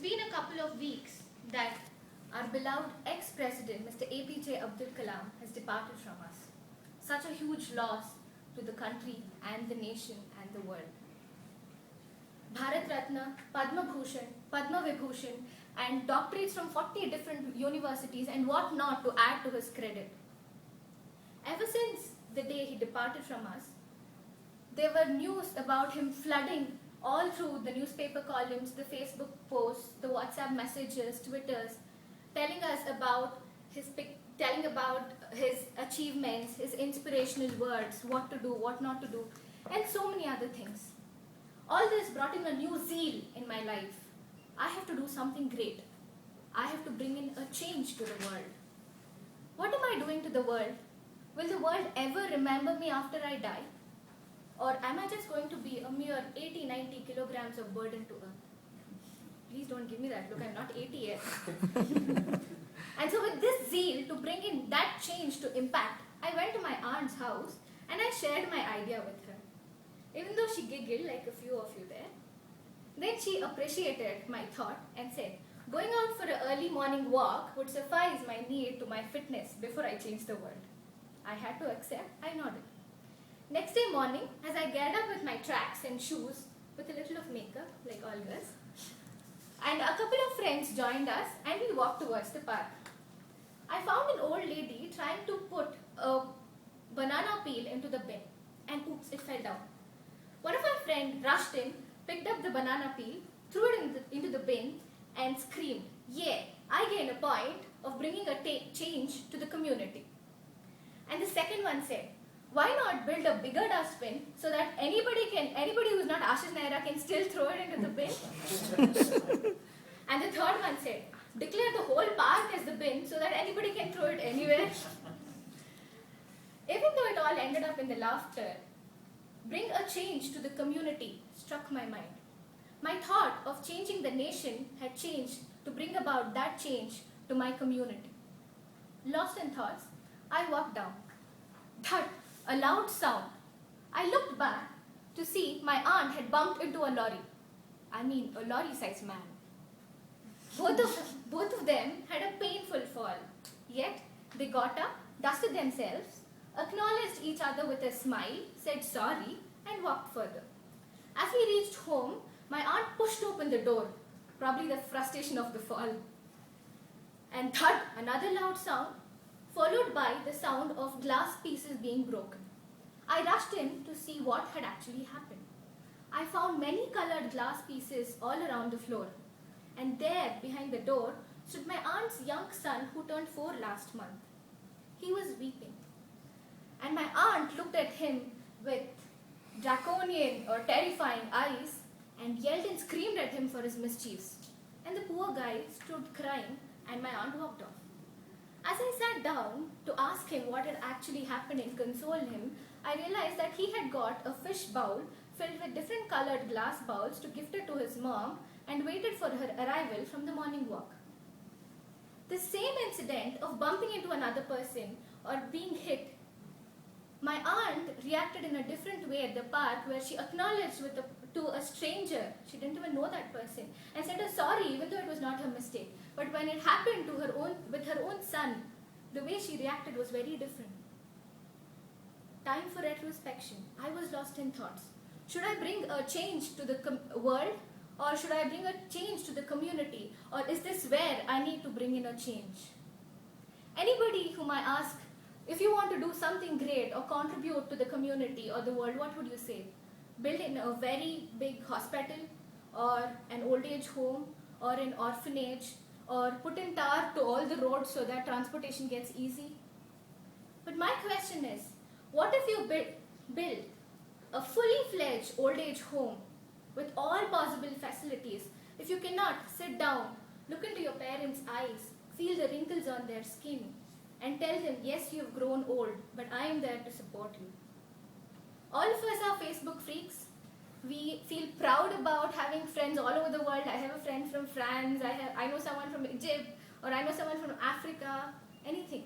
been a couple of weeks that our beloved ex-president, Mr. APJ Abdul Kalam, has departed from us. Such a huge loss to the country and the nation and the world. Bharat Ratna, Padma Bhushan, Padma Vibhushan, and doctorates from 40 different universities and what not to add to his credit. Ever since the day he departed from us, there were news about him flooding all through the newspaper columns, the Facebook posts, the WhatsApp messages, Twitters, telling us about his achievements, his inspirational words, what to do, what not to do, and so many other things. All this brought in a new zeal in my life. I have to do something great. I have to bring in a change to the world. What am I doing to the world? Will the world ever remember me after I die? Or am I just going to be a mere 80-90 kilograms of burden to earth? Please don't give me that look, I'm not 80 yet. And so with this zeal to bring in that change to impact, I went to my aunt's house and I shared my idea with her. Even though she giggled like a few of you there, then she appreciated my thought and said, going out for an early morning walk would suffice my need to my fitness before I change the world. I had to accept, I nodded. Next day morning, as I geared up with my tracks and shoes, with a little of makeup, like all girls, and a couple of friends joined us and we walked towards the park. I found an old lady trying to put a banana peel into the bin, and oops, it fell down. One of our friends rushed in, picked up the banana peel, threw it into the bin and screamed, "Yeah, I gain a point of bringing a change to the community." And the second one said, "Why not build a bigger dustbin so that anybody who's not Ashish Naira can still throw it into the bin?" And the third one said, "Declare the whole park as the bin so that anybody can throw it anywhere." Even though it all ended up in the laughter, bring a change to the community struck my mind. My thought of changing the nation had changed to bring about that change to my community. Lost in thoughts, I walked down. Thud, a loud sound. I looked back to see my aunt had bumped into a lorry. I mean, a lorry-sized man. Both of them had a painful fall. Yet, they got up, dusted themselves, acknowledged each other with a smile, said sorry, and walked further. As we reached home, my aunt pushed open the door, probably the frustration of the fall. And thud, another loud sound, followed by the sound of glass pieces being broken. I rushed in to see what had actually happened. I found many colored glass pieces all around the floor. And there, behind the door, stood my aunt's young son who turned 4 last month. He was weeping. And my aunt looked at him with draconian or terrifying eyes and yelled and screamed at him for his mischiefs. And the poor guy stood crying and my aunt walked off. As I sat down to ask him what had actually happened and console him, I realized that he had got a fish bowl filled with different colored glass bowls to gift it to his mom and waited for her arrival from the morning walk. The same incident of bumping into another person or being hit, my aunt reacted in a different way at the park where she acknowledged to a stranger, she didn't even know that person, and said sorry even though it was not her mistake. But when it happened to with her own son, the way she reacted was very different. Time for retrospection. I was lost in thoughts. Should I bring a change to the world, or should I bring a change to the community, or is this where I need to bring in a change? Anybody whom I ask, if you want to do something great or contribute to the community or the world, what would you say? Build in a very big hospital, or an old age home, or an orphanage, or put in tar to all the roads so that transportation gets easy? But my question is, what if you build a fully fledged old age home with all possible facilities? If you cannot sit down, look into your parents' eyes, feel the wrinkles on their skin, and tell them, yes, you have grown old, but I am there to support you. All of us are Facebook freaks. We feel proud about having friends all over the world. I have a friend from France, I know someone from Egypt, or I know someone from Africa, anything.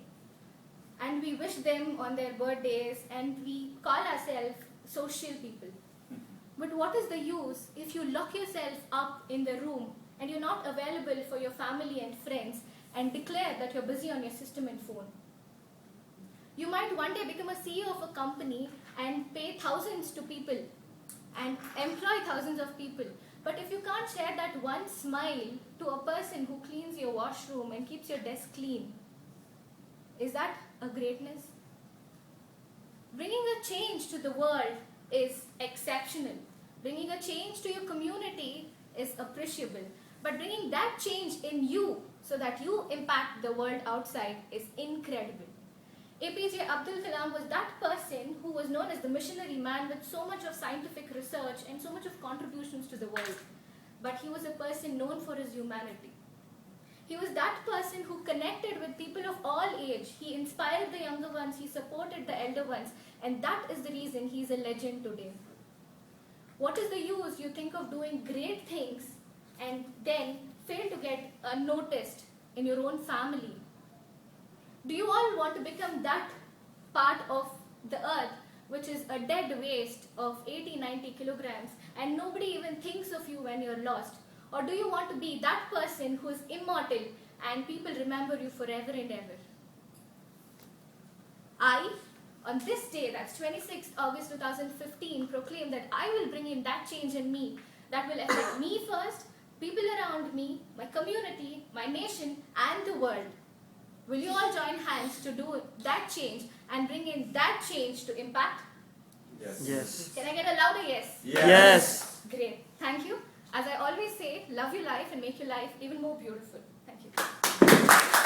And we wish them on their birthdays, and we call ourselves social people. But what is the use if you lock yourself up in the room and you're not available for your family and friends and declare that you're busy on your system and phone. You might one day become a CEO of a company and pay thousands to people and employ thousands of people. But if you can't share that one smile to a person who cleans your washroom and keeps your desk clean, is that a greatness? Bringing a change to the world is exceptional. Bringing a change to your community is appreciable. But bringing that change in you so that you impact the world outside is incredible. APJ Abdul Kalam was that person who was known as the missionary man with so much of scientific research and so much of contributions to the world. But he was a person known for his humanity. He was that person who connected with people of all age. He inspired the younger ones, he supported the elder ones, and that is the reason he is a legend today. What is the use you think of doing great things and then fail to get noticed in your own family? Do you all want to become that part of the earth which is a dead waste of 80-90 kilograms and nobody even thinks of you when you're lost? Or do you want to be that person who is immortal and people remember you forever and ever? I, on this day, that's 26th August 2015, proclaim that I will bring in that change in me that will affect me first, people around me, my community, my nation, and the world. Will you all join hands to do that change and bring in that change to impact? Yes. Yes. Can I get a louder yes? Yes. Great. Thank you. As I always say, love your life and make your life even more beautiful. Thank you.